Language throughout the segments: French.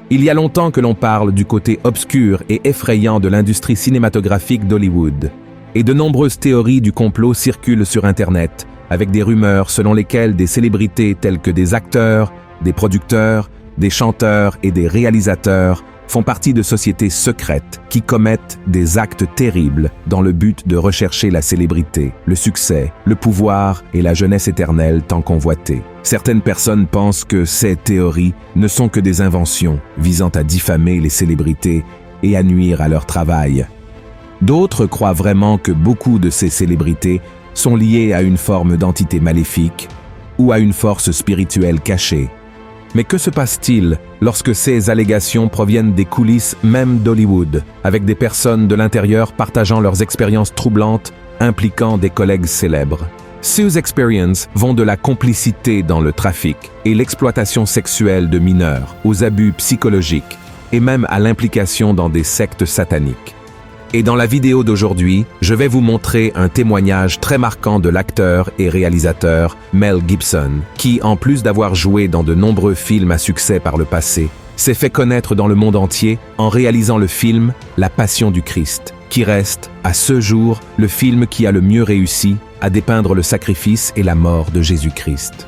Il y a longtemps que l'on parle du côté obscur et effrayant de l'industrie cinématographique d'Hollywood. Et de nombreuses théories du complot circulent sur Internet, avec des rumeurs selon lesquelles des célébrités telles que des acteurs, des producteurs, des chanteurs et des réalisateurs font partie de sociétés secrètes qui commettent des actes terribles dans le but de rechercher la célébrité, le succès, le pouvoir et la jeunesse éternelle tant convoitée. Certaines personnes pensent que ces théories ne sont que des inventions visant à diffamer les célébrités et à nuire à leur travail. D'autres croient vraiment que beaucoup de ces célébrités sont liées à une forme d'entité maléfique ou à une force spirituelle cachée. Mais que se passe-t-il lorsque ces allégations proviennent des coulisses même d'Hollywood, avec des personnes de l'intérieur partageant leurs expériences troublantes impliquant des collègues célèbres? Ces expériences vont de la complicité dans le trafic et l'exploitation sexuelle de mineurs, aux abus psychologiques et même à l'implication dans des sectes sataniques. Et dans la vidéo d'aujourd'hui, je vais vous montrer un témoignage très marquant de l'acteur et réalisateur Mel Gibson, qui, en plus d'avoir joué dans de nombreux films à succès par le passé, s'est fait connaître dans le monde entier en réalisant le film La Passion du Christ, qui reste, à ce jour, le film qui a le mieux réussi à dépeindre le sacrifice et la mort de Jésus-Christ.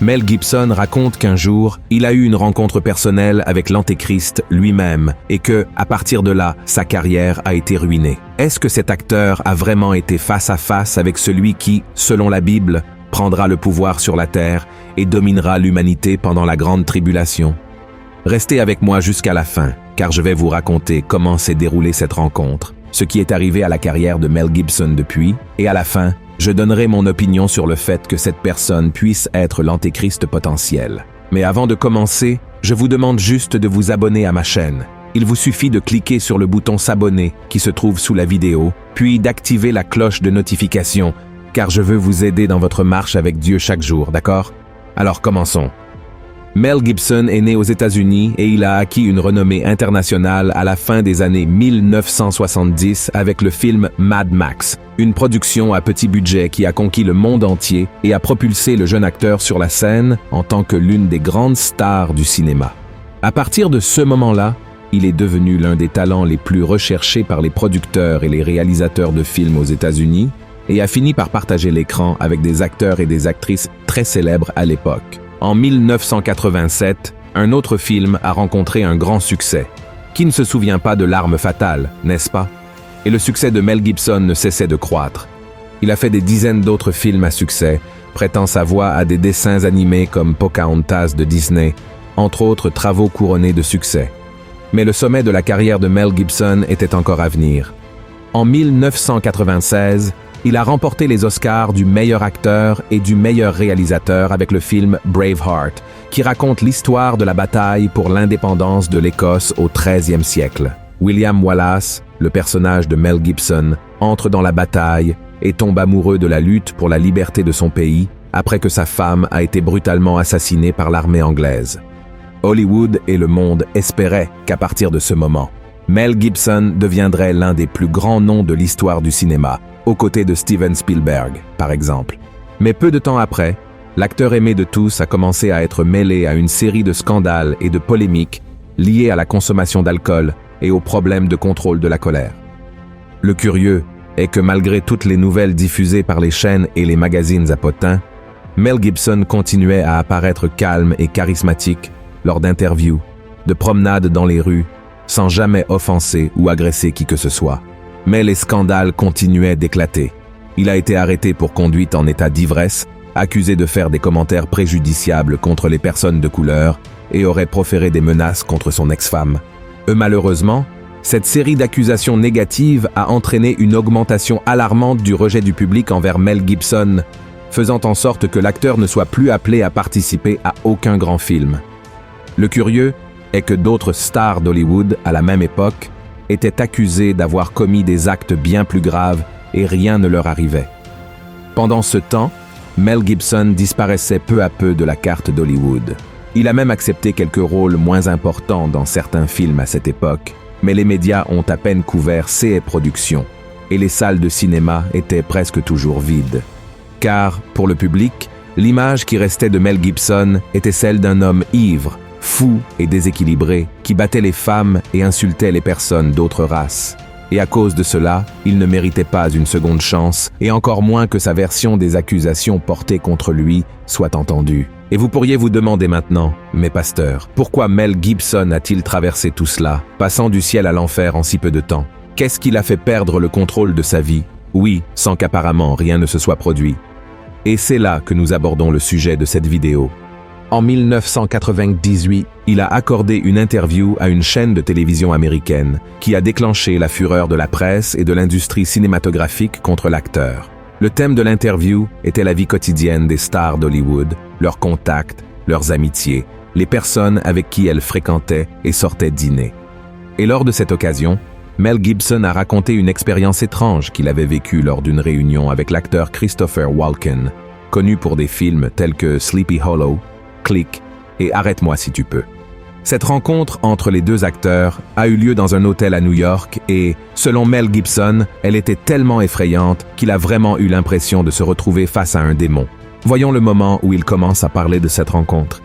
Mel Gibson raconte qu'un jour, il a eu une rencontre personnelle avec l'Antéchrist lui-même et que, à partir de là, sa carrière a été ruinée. Est-ce que cet acteur a vraiment été face à face avec celui qui, selon la Bible, prendra le pouvoir sur la terre et dominera l'humanité pendant la grande tribulation? Restez avec moi jusqu'à la fin, car je vais vous raconter comment s'est déroulée cette rencontre, ce qui est arrivé à la carrière de Mel Gibson depuis, et à la fin, je donnerai mon opinion sur le fait que cette personne puisse être l'antéchrist potentiel. Mais avant de commencer, je vous demande juste de vous abonner à ma chaîne. Il vous suffit de cliquer sur le bouton s'abonner qui se trouve sous la vidéo, puis d'activer la cloche de notification, car je veux vous aider dans votre marche avec Dieu chaque jour, d'accord? Alors commençons. Mel Gibson est né aux États-Unis et il a acquis une renommée internationale à la fin des années 1970 avec le film Mad Max, une production à petit budget qui a conquis le monde entier et a propulsé le jeune acteur sur la scène en tant que l'une des grandes stars du cinéma. À partir de ce moment-là, il est devenu l'un des talents les plus recherchés par les producteurs et les réalisateurs de films aux États-Unis et a fini par partager l'écran avec des acteurs et des actrices très célèbres à l'époque. En 1987, un autre film a rencontré un grand succès. Qui ne se souvient pas de L'Arme fatale, n'est-ce pas? Et le succès de Mel Gibson ne cessait de croître. Il a fait des dizaines d'autres films à succès, prêtant sa voix à des dessins animés comme Pocahontas de Disney, entre autres travaux couronnés de succès. Mais le sommet de la carrière de Mel Gibson était encore à venir. En 1996, il a remporté les Oscars du meilleur acteur et du meilleur réalisateur avec le film Braveheart, qui raconte l'histoire de la bataille pour l'indépendance de l'Écosse au XIIIe siècle. William Wallace, le personnage de Mel Gibson, entre dans la bataille et tombe amoureux de la lutte pour la liberté de son pays après que sa femme a été brutalement assassinée par l'armée anglaise. Hollywood et le monde espéraient qu'à partir de ce moment, Mel Gibson deviendrait l'un des plus grands noms de l'histoire du cinéma, aux côtés de Steven Spielberg, par exemple. Mais peu de temps après, l'acteur aimé de tous a commencé à être mêlé à une série de scandales et de polémiques liés à la consommation d'alcool et aux problèmes de contrôle de la colère. Le curieux est que malgré toutes les nouvelles diffusées par les chaînes et les magazines à potins, Mel Gibson continuait à apparaître calme et charismatique lors d'interviews, de promenades dans les rues, sans jamais offenser ou agresser qui que ce soit. Mais les scandales continuaient d'éclater. Il a été arrêté pour conduite en état d'ivresse, accusé de faire des commentaires préjudiciables contre les personnes de couleur et aurait proféré des menaces contre son ex-femme. Malheureusement, cette série d'accusations négatives a entraîné une augmentation alarmante du rejet du public envers Mel Gibson, faisant en sorte que l'acteur ne soit plus appelé à participer à aucun grand film. Le curieux est que d'autres stars d'Hollywood à la même époque étaient accusés d'avoir commis des actes bien plus graves et rien ne leur arrivait. Pendant ce temps, Mel Gibson disparaissait peu à peu de la carte d'Hollywood. Il a même accepté quelques rôles moins importants dans certains films à cette époque, mais les médias ont à peine couvert ses productions et les salles de cinéma étaient presque toujours vides. Car, pour le public, l'image qui restait de Mel Gibson était celle d'un homme ivre, fou et déséquilibré, qui battait les femmes et insultait les personnes d'autres races. Et à cause de cela, il ne méritait pas une seconde chance, et encore moins que sa version des accusations portées contre lui soit entendue. Et vous pourriez vous demander maintenant, mes pasteurs, pourquoi Mel Gibson a-t-il traversé tout cela, passant du ciel à l'enfer en si peu de temps? Qu'est-ce qui l'a fait perdre le contrôle de sa vie? Oui, sans qu'apparemment rien ne se soit produit. Et c'est là que nous abordons le sujet de cette vidéo. En 1998, il a accordé une interview à une chaîne de télévision américaine qui a déclenché la fureur de la presse et de l'industrie cinématographique contre l'acteur. Le thème de l'interview était la vie quotidienne des stars d'Hollywood, leurs contacts, leurs amitiés, les personnes avec qui elles fréquentaient et sortaient dîner. Et lors de cette occasion, Mel Gibson a raconté une expérience étrange qu'il avait vécue lors d'une réunion avec l'acteur Christopher Walken, connu pour des films tels que Sleepy Hollow, Click et Arrête-moi si tu peux. Cette rencontre entre les deux acteurs a eu lieu dans un hôtel à New York et, selon Mel Gibson, elle était tellement effrayante qu'il a vraiment eu l'impression de se retrouver face à un démon. Voyons le moment où il commence à parler de cette rencontre.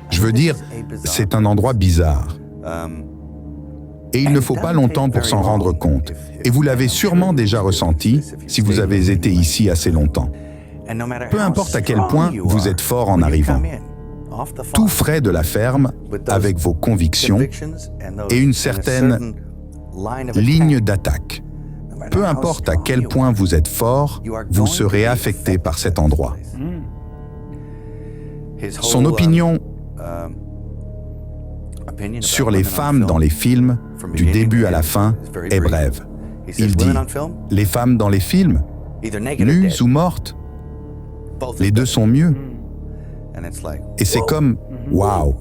Je veux dire, c'est un endroit bizarre. Et il ne faut pas longtemps pour s'en rendre compte. Et vous l'avez sûrement déjà ressenti si vous avez été ici assez longtemps. Peu importe à quel point vous êtes fort en arrivant. Tout frais de la ferme, avec vos convictions et une certaine ligne d'attaque. Peu importe à quel point vous êtes fort, vous serez affecté par cet endroit. Son opinion sur les femmes dans les films, du début à la fin, est brève. Il dit, les femmes dans les films, nues ou mortes, les deux sont mieux. Et c'est comme, waouh!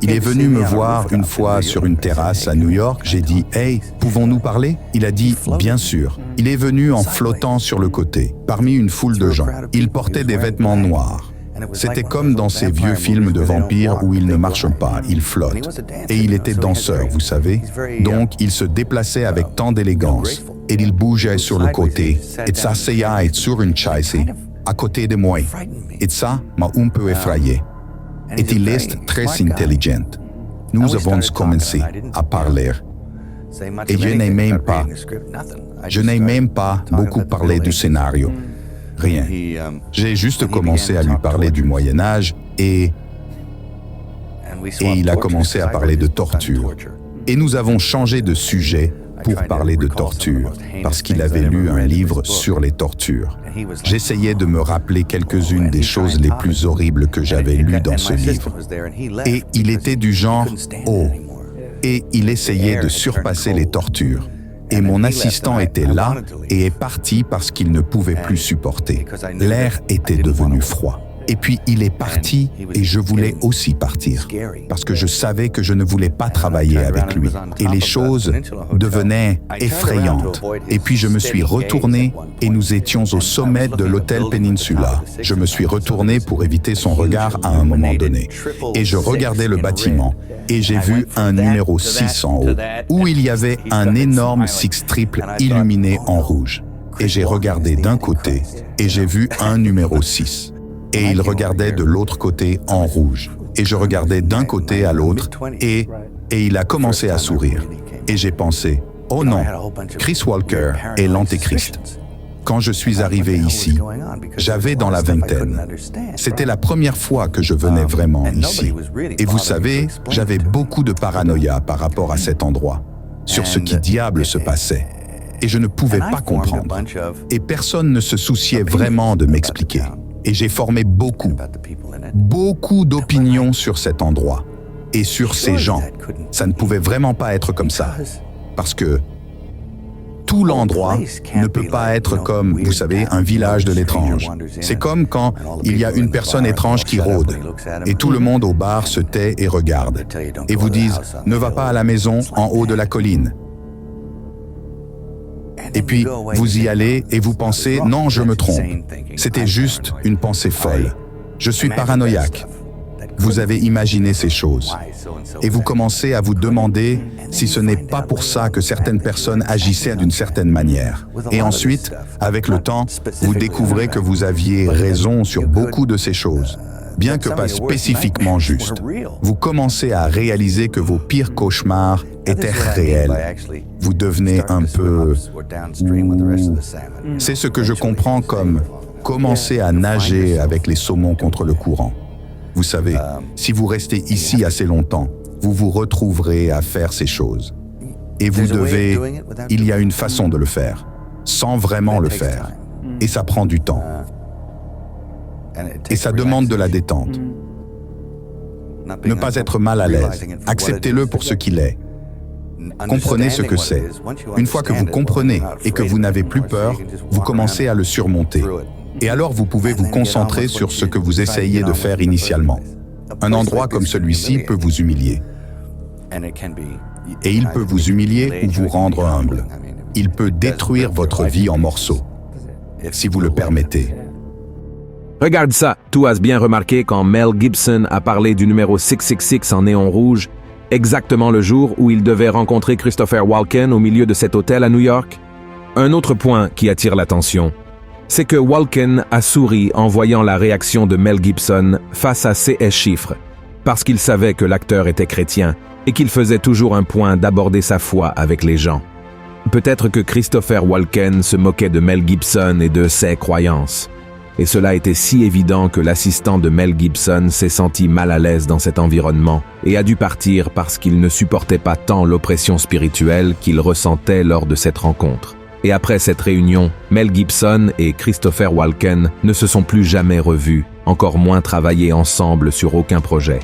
Il est venu me voir une fois sur une terrasse à New York, j'ai dit « Hey, pouvons-nous parler ?» Il a dit « Bien sûr ». Il est venu en flottant sur le côté, parmi une foule de gens. Il portait des vêtements noirs. C'était comme dans ces vieux films de vampires où il ne marche pas, il flotte. Et il était danseur, vous savez. Donc, il se déplaçait avec tant d'élégance. Et il bougeait sur le côté. Et s'asseyait sur une chaise à côté de moi. Et ça m'a un peu effrayé. Et il est très intelligent. Nous avons commencé à parler. Et je n'ai même pas beaucoup parlé du scénario. Rien. J'ai juste commencé à lui parler du Moyen-Âge et il a commencé à parler de torture. Et nous avons changé de sujet pour parler de torture, parce qu'il avait lu un livre sur les tortures. J'essayais de me rappeler quelques-unes des choses les plus horribles que j'avais lues dans ce livre. Et il était du genre « Oh !» Et il essayait de surpasser les tortures. Et mon assistant était là et est parti parce qu'il ne pouvait plus supporter. L'air était devenu froid. Et puis il est parti et je voulais aussi partir parce que je savais que je ne voulais pas travailler avec lui. Et les choses devenaient effrayantes. Et puis je me suis retourné et nous étions au sommet de l'hôtel Peninsula. Je me suis retourné pour éviter son regard à un moment donné. Et je regardais le bâtiment et j'ai vu un numéro 6 en haut où il y avait un énorme 6 triple illuminé en rouge. Et j'ai regardé d'un côté et j'ai vu un numéro 6. Et il regardait de l'autre côté en rouge. Et je regardais d'un côté à l'autre et il a commencé à sourire. Et j'ai pensé, oh non, Chris Walker est l'antéchrist. Quand je suis arrivé ici, j'avais dans la vingtaine. C'était la première fois que je venais vraiment ici. Et vous savez, j'avais beaucoup de paranoïa par rapport à cet endroit, sur ce qui diable se passait. Et je ne pouvais pas comprendre. Et personne ne se souciait vraiment de m'expliquer. Et j'ai formé beaucoup d'opinions sur cet endroit et sur ces gens. Ça ne pouvait vraiment pas être comme ça. Parce que tout l'endroit ne peut pas être comme, vous savez, un village de l'étrange. C'est comme quand il y a une personne étrange qui rôde et tout le monde au bar se tait et regarde et vous disent « Ne va pas à la maison en haut de la colline ». Et puis, vous y allez et vous pensez « Non, je me trompe ». C'était juste une pensée folle. Je suis paranoïaque. Vous avez imaginé ces choses. Et vous commencez à vous demander si ce n'est pas pour ça que certaines personnes agissaient d'une certaine manière. Et ensuite, avec le temps, vous découvrez que vous aviez raison sur beaucoup de ces choses. bien que pas spécifiquement juste. Vous commencez à réaliser que vos pires cauchemars étaient réels. Vous devenez un peu... C'est ce que je comprends comme commencer à nager avec les saumons contre le courant. Vous savez, si vous restez ici assez longtemps, vous vous retrouverez à faire ces choses. Et vous devez... Il y a une façon de le faire, sans vraiment le faire. Et ça prend du temps. Et ça demande de la détente. Ne pas être mal à l'aise. Acceptez-le pour ce qu'il est. Comprenez ce que c'est. Une fois que vous comprenez et que vous n'avez plus peur, vous commencez à le surmonter. Et alors vous pouvez vous concentrer sur ce que vous essayez de faire initialement. Un endroit comme celui-ci peut vous humilier. Et il peut vous humilier ou vous rendre humble. Il peut détruire votre vie en morceaux, si vous le permettez. Regarde ça, tu as bien remarqué quand Mel Gibson a parlé du numéro 666 en néon rouge, exactement le jour où il devait rencontrer Christopher Walken au milieu de cet hôtel à New York? Un autre point qui attire l'attention, c'est que Walken a souri en voyant la réaction de Mel Gibson face à ces chiffres, parce qu'il savait que l'acteur était chrétien et qu'il faisait toujours un point d'aborder sa foi avec les gens. Peut-être que Christopher Walken se moquait de Mel Gibson et de ses croyances. Et cela était si évident que l'assistant de Mel Gibson s'est senti mal à l'aise dans cet environnement et a dû partir parce qu'il ne supportait pas tant l'oppression spirituelle qu'il ressentait lors de cette rencontre. Et après cette réunion, Mel Gibson et Christopher Walken ne se sont plus jamais revus, encore moins travaillé ensemble sur aucun projet.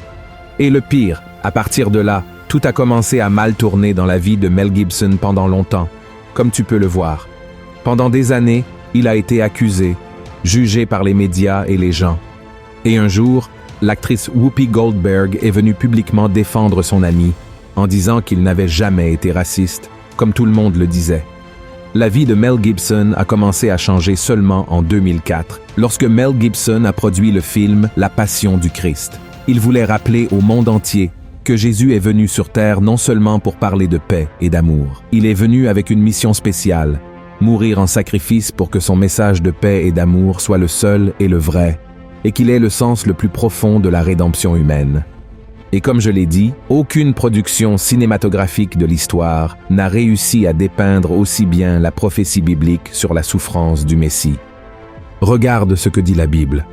Et le pire, à partir de là, tout a commencé à mal tourner dans la vie de Mel Gibson pendant longtemps, comme tu peux le voir. Pendant des années, il a été accusé, jugé par les médias et les gens. Et un jour, l'actrice Whoopi Goldberg est venue publiquement défendre son ami, en disant qu'il n'avait jamais été raciste, comme tout le monde le disait. La vie de Mel Gibson a commencé à changer seulement en 2004, lorsque Mel Gibson a produit le film La Passion du Christ. Il voulait rappeler au monde entier que Jésus est venu sur terre non seulement pour parler de paix et d'amour. Il est venu avec une mission spéciale, mourir en sacrifice pour que son message de paix et d'amour soit le seul et le vrai, et qu'il ait le sens le plus profond de la rédemption humaine. Et comme je l'ai dit, aucune production cinématographique de l'histoire n'a réussi à dépeindre aussi bien la prophétie biblique sur la souffrance du Messie. Regarde ce que dit la Bible.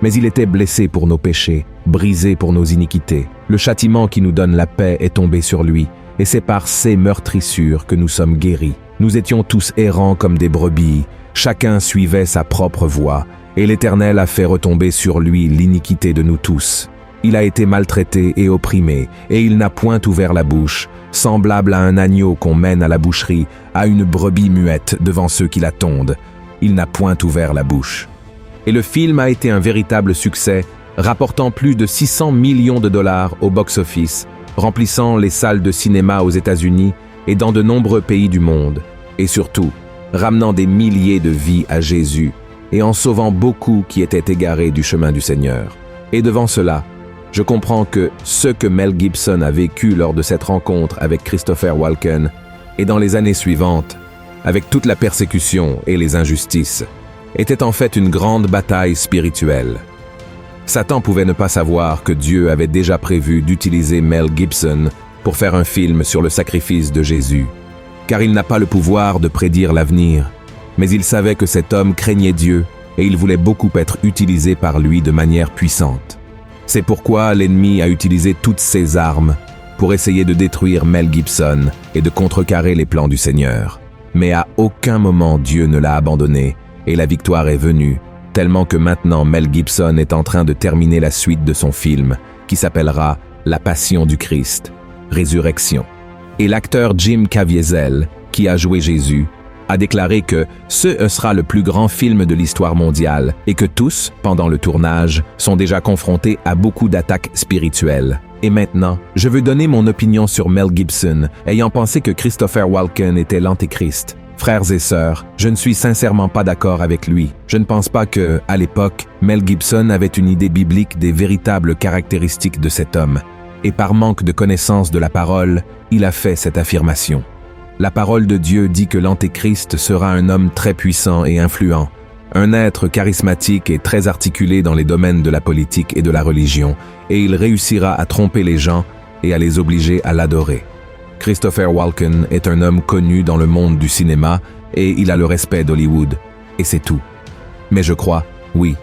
Mais il était blessé pour nos péchés, brisé pour nos iniquités. Le châtiment qui nous donne la paix est tombé sur lui, et c'est par ses meurtrissures que nous sommes guéris. Nous étions tous errants comme des brebis, chacun suivait sa propre voie, et l'Éternel a fait retomber sur lui l'iniquité de nous tous. Il a été maltraité et opprimé, et il n'a point ouvert la bouche, semblable à un agneau qu'on mène à la boucherie, à une brebis muette devant ceux qui la tondent. Il n'a point ouvert la bouche. Et le film a été un véritable succès, rapportant plus de 600 millions de dollars au box-office, remplissant les salles de cinéma aux États-Unis et dans de nombreux pays du monde, et surtout, ramenant des milliers de vies à Jésus et en sauvant beaucoup qui étaient égarés du chemin du Seigneur. Et devant cela, je comprends que ce que Mel Gibson a vécu lors de cette rencontre avec Christopher Walken et dans les années suivantes, avec toute la persécution et les injustices, était en fait une grande bataille spirituelle. Satan pouvait ne pas savoir que Dieu avait déjà prévu d'utiliser Mel Gibson pour faire un film sur le sacrifice de Jésus, car il n'a pas le pouvoir de prédire l'avenir, mais il savait que cet homme craignait Dieu et il voulait beaucoup être utilisé par lui de manière puissante. C'est pourquoi l'ennemi a utilisé toutes ses armes pour essayer de détruire Mel Gibson et de contrecarrer les plans du Seigneur. Mais à aucun moment Dieu ne l'a abandonné et la victoire est venue, tellement que maintenant Mel Gibson est en train de terminer la suite de son film, qui s'appellera La Passion du Christ, Résurrection. Et l'acteur Jim Caviezel, qui a joué Jésus, a déclaré que ce sera le plus grand film de l'histoire mondiale et que tous, pendant le tournage, sont déjà confrontés à beaucoup d'attaques spirituelles. Et maintenant, je veux donner mon opinion sur Mel Gibson, ayant pensé que Christopher Walken était l'antéchrist. Frères et sœurs, je ne suis sincèrement pas d'accord avec lui. Je ne pense pas que, à l'époque, Mel Gibson avait une idée biblique des véritables caractéristiques de cet homme. Et par manque de connaissance de la parole, il a fait cette affirmation. La parole de Dieu dit que l'antéchrist sera un homme très puissant et influent, Un être charismatique et très articulé dans les domaines de la politique et de la religion, et il réussira à tromper les gens et à les obliger à l'adorer. Christopher Walken est un homme connu dans le monde du cinéma et il a le respect d'Hollywood, et c'est tout. Mais je crois, oui,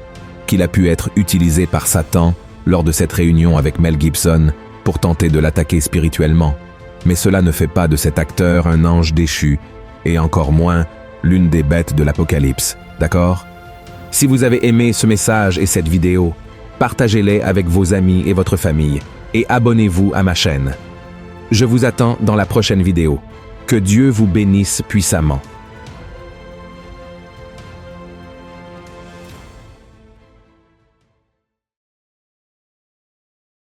qu'il a pu être utilisé par Satan lors de cette réunion avec Mel Gibson pour tenter de l'attaquer spirituellement. Mais cela ne fait pas de cet acteur un ange déchu, et encore moins l'une des bêtes de l'Apocalypse, d'accord? Si vous avez aimé ce message et cette vidéo, partagez-les avec vos amis et votre famille, et abonnez-vous à ma chaîne. Je vous attends dans la prochaine vidéo. Que Dieu vous bénisse puissamment.